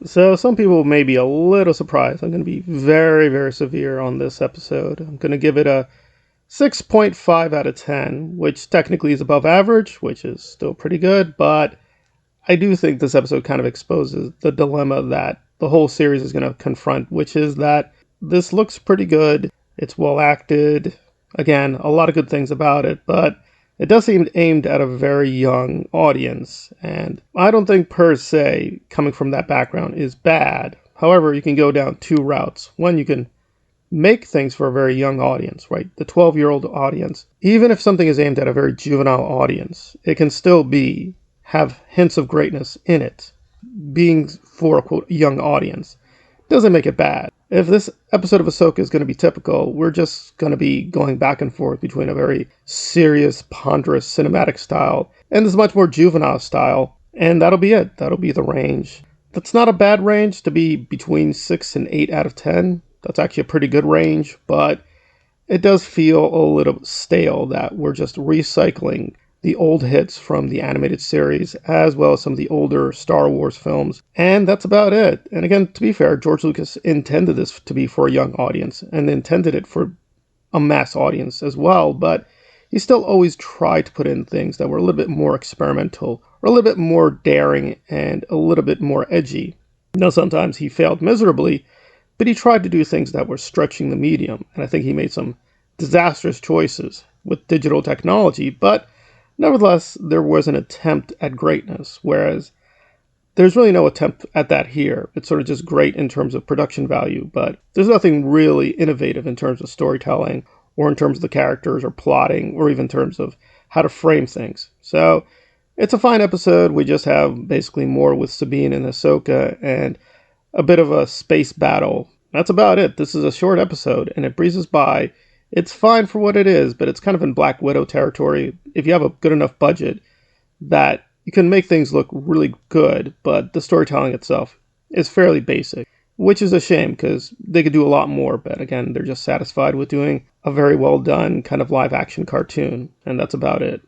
So some people may be a little surprised. I'm going to be very, very severe on this episode. I'm going to give it a 6.5 out of 10, which technically is above average, which is still pretty good, but I do think this episode kind of exposes the dilemma that the whole series is going to confront, which is that this looks pretty good. It's well acted. Again, a lot of good things about it, but it does seem aimed at a very young audience. And I don't think per se coming from that background is bad. However, you can go down two routes. One, you can make things for a very young audience, right? The 12-year-old audience. Even if something is aimed at a very juvenile audience, it can still have hints of greatness in it. Being for a quote young audience doesn't make it bad. If this episode of Ahsoka is going to be typical, we're just going to be going back and forth between a very serious, ponderous cinematic style and this much more juvenile style, and that'll be it. That'll be the range. That's not a bad range to be between 6 and 8 out of 10. That's actually a pretty good range, but it does feel a little stale that we're just recycling the old hits from the animated series, as well as some of the older Star Wars films. And that's about it. And again, to be fair, George Lucas intended this to be for a young audience and intended it for a mass audience as well, but he still always tried to put in things that were a little bit more experimental, or a little bit more daring, and a little bit more edgy. Now, sometimes he failed miserably, but he tried to do things that were stretching the medium, and I think he made some disastrous choices with digital technology, but nevertheless, there was an attempt at greatness, whereas there's really no attempt at that here. It's sort of just great in terms of production value, but there's nothing really innovative in terms of storytelling, or in terms of the characters, or plotting, or even in terms of how to frame things. So, it's a fine episode. We just have basically more with Sabine and Ahsoka, and a bit of a space battle. That's about it. This is a short episode, and it breezes by. It's fine for what it is, but it's kind of in Black Widow territory. If you have a good enough budget, that you can make things look really good, but the storytelling itself is fairly basic, which is a shame because they could do a lot more, but again, they're just satisfied with doing a very well done kind of live action cartoon, and that's about it.